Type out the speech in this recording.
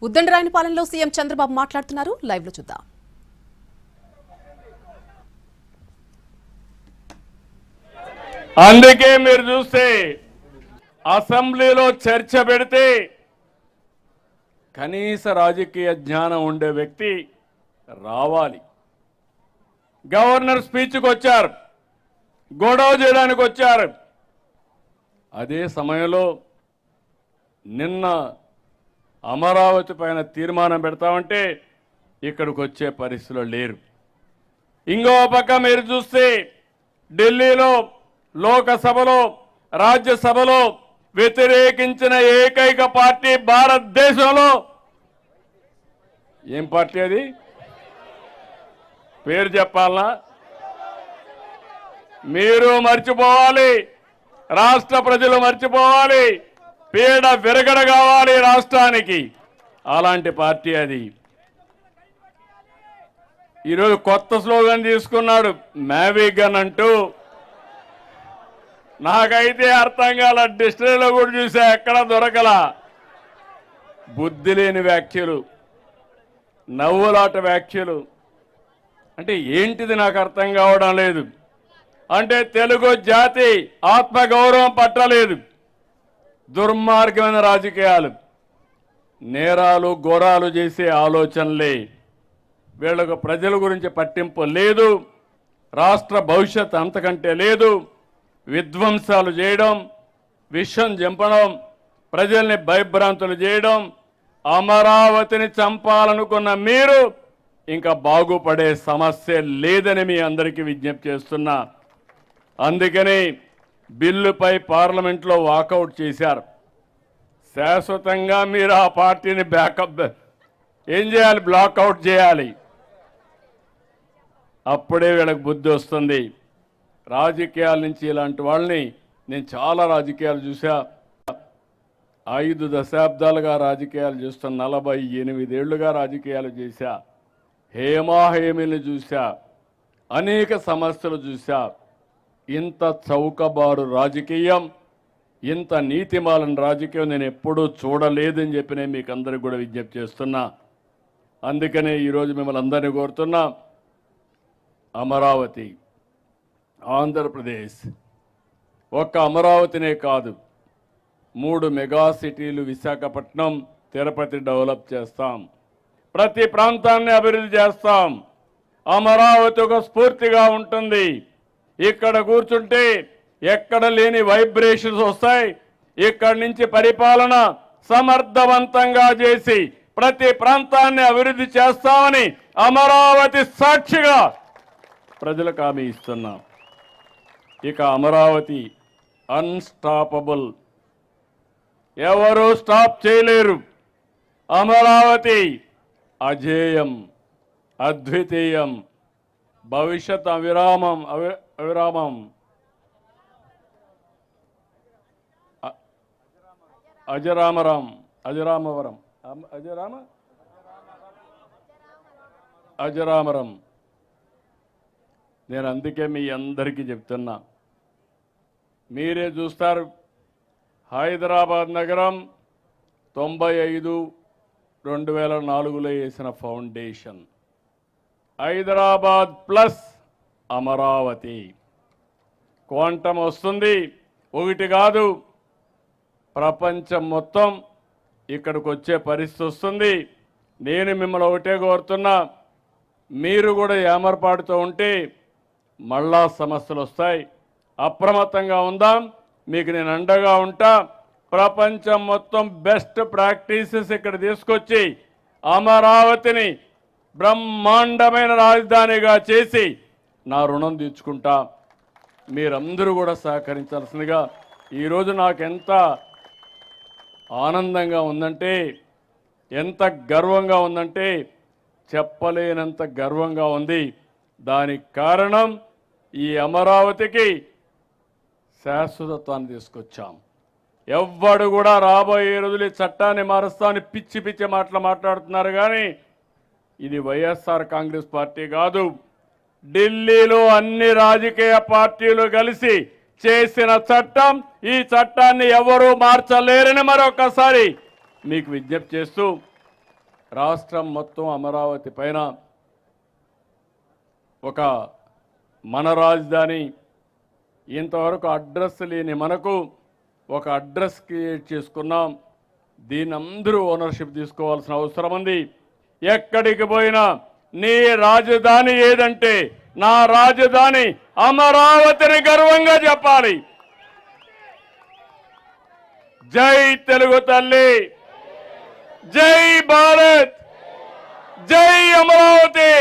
ఉద్దండరాయనిపాలెంలో CM Chandrababu మాట్లాడుతున్నారు. Live లో చూద్దాం. అందుకే మీరు చూస్తే అసెంబ్లీలో చర్చ పెడితే కనీస రాజకీయ జ్ఞానం ఉండే వ్యక్తి రావాలి. గవర్నర్ స్పీచ్కి వచ్చారు, గొడవ చేయడానికి వచ్చారు. అదే సమయంలో నిన్న అమరావతి పైన తీర్మానం పెడతామంటే ఇక్కడికి వచ్చే పరిస్థితిలో లేరు. ఇంకో పక్క మీరు చూస్తే ఢిల్లీలో లోకసభలో రాజ్యసభలో వ్యతిరేకించిన ఏకైక పార్టీ భారతదేశంలో ఏం పార్టీ అది? పేరు చెప్పాలనా? మీరు మర్చిపోవాలి, రాష్ట్ర ప్రజలు మర్చిపోవాలి, పీడ విరగడ కావాలి రాష్ట్రానికి. అలాంటి పార్టీ అది. ఈరోజు కొత్త స్లోగన్ తీసుకున్నాడు, మ్యావిగన్ అంటూ. నాకైతే అర్థం కాల, డిక్షనరీలో కూడా చూసా, ఎక్కడ దొరకల. బుద్ధి లేని వ్యాఖ్యలు, నవ్వులాట వ్యాఖ్యలు. అంటే ఏంటిది నాకు అర్థం కావడం లేదు. అంటే తెలుగు జాతి ఆత్మగౌరవం పట్టలేదు. దుర్మార్గమైన రాజకీయాలు, నేరాలు ఘోరాలు చేసే ఆలోచనలే. వీళ్ళకు ప్రజల గురించి పట్టింపు లేదు, రాష్ట్ర భవిష్యత్ అంతకంటే లేదు. విధ్వంసాలు చేయడం, విషం చంపడం, ప్రజల్ని భయభ్రాంతులు చేయడం. అమరావతిని చంపాలనుకున్న మీరు ఇంకా బాగుపడే సమస్య లేదని మీ అందరికీ విజ్ఞప్తి చేస్తున్నా. అందుకని బిల్లుపై పార్లమెంట్లో వాకౌట్ చేశారు. శాశ్వతంగా మీరు ఆ పార్టీని బ్యాకప్ ఏం చేయాలి? బ్లాక్అవుట్ చేయాలి. అప్పుడే వీళ్ళకి బుద్ధి వస్తుంది. రాజకీయాల నుంచి ఇలాంటి వాళ్ళని నేను చాలా రాజకీయాలు చూసా. 5 దశాబ్దాలుగా రాజకీయాలు చూస్తున్నా, 48 ఏళ్లుగా రాజకీయాలు చేశా. హేమాహేమిని చూశా, అనేక సమస్యలు చూశా. ఇంత చౌకబారు రాజకీయం, ఇంత నీతిమాలిన రాజకీయం నేను ఎప్పుడూ చూడలేదని చెప్పి నేను మీకు అందరికీ కూడా విజ్ఞప్తి చేస్తున్నా. అందుకనే ఈరోజు మిమ్మల్ని అందరినీ కోరుతున్నా, అమరావతి, ఆంధ్రప్రదేశ్, ఒక్క అమరావతినే కాదు, 3 మెగా సిటీలు విశాఖపట్నం, తిరుపతి డెవలప్ చేస్తాం. ప్రతి ప్రాంతాన్ని అభివృద్ధి చేస్తాం. అమరావతి ఒక స్ఫూర్తిగా ఉంటుంది. ఇక్కడ కూర్చుంటే ఎక్కడ లేని వైబ్రేషన్స్ వస్తాయి. ఇక్కడి నుంచి పరిపాలన సమర్థవంతంగా చేసి ప్రతి ప్రాంతాన్ని అభివృద్ధి చేస్తామని అమరావతి సాక్షిగా ప్రజలకు హామీ ఇస్తున్నాం. ఇక అమరావతి అన్స్టాపబుల్, ఎవరు స్టాప్ చేయలేరు. అమరావతి అజేయం, అద్వితీయం, భవిష్యత్ అవిరామం అజరామరం. నేను అందుకే మీ అందరికీ చెప్తున్నా, మీరే చూస్తారు. హైదరాబాద్ నగరం 95-2004లో వేసిన foundation. Hyderabad plus Amaravati. Quantum వస్తుంది, ఒకటి కాదు, ప్రపంచం మొత్తం ఇక్కడికి వచ్చే పరిస్థితి వస్తుంది. నేను మిమ్మల్ని ఒకటే కోరుతున్నా, మీరు కూడా ఏమరపాటుతో ఉంటే మళ్ళా సమస్యలు వస్తాయి. అప్రమత్తంగా ఉందాం. మీకు నేను అండగా ఉంటా. ప్రపంచం మొత్తం బెస్ట్ ప్రాక్టీసెస్ ఇక్కడ తీసుకొచ్చి అమరావతిని బ్రహ్మాండమైన రాజధానిగా చేసి నా రుణం తీర్చుకుంటా. మీరందరూ కూడా సహకరించాల్సిందిగా. ఈరోజు నాకు ఎంత ఆనందంగా ఉందంటే, ఎంత గర్వంగా ఉందంటే చెప్పలేనంత గర్వంగా ఉంది. దానికి కారణం ఈ అమరావతికి శాశ్వతత్వాన్ని తీసుకొచ్చాం. ఎవ్వడు కూడా రాబోయే రోజులు చట్టాన్ని మారుస్తామని పిచ్చి పిచ్చి మాటలు మాట్లాడుతున్నారు. కానీ ఇది వైఎస్ఆర్ కాంగ్రెస్ పార్టీ కాదు, ఢిల్లీలో అన్ని రాజకీయ పార్టీలు కలిసి చేసిన చట్టం. ఈ చట్టాన్ని ఎవరూ మార్చలేరని మరొకసారి మీకు విజ్ఞప్తి చేస్తూ రాష్ట్రం మొత్తం అమరావతి పైన ఒక మన రాజధాని, ఇంతవరకు అడ్రస్ లేని మనకు ఒక అడ్రస్ క్రియేట్ చేసుకున్నాం. దీన్ని అందరూ ఓనర్షిప్ తీసుకోవాల్సిన అవసరం ఉంది. ఎక్కడికి పోయినా నీ రాజధాని ఏదంటే నా రాజధాని అమరావతిని గర్వంగా చెప్పాలి. జై తెలుగు తల్లి, జై భారత్, జై అమరావతి.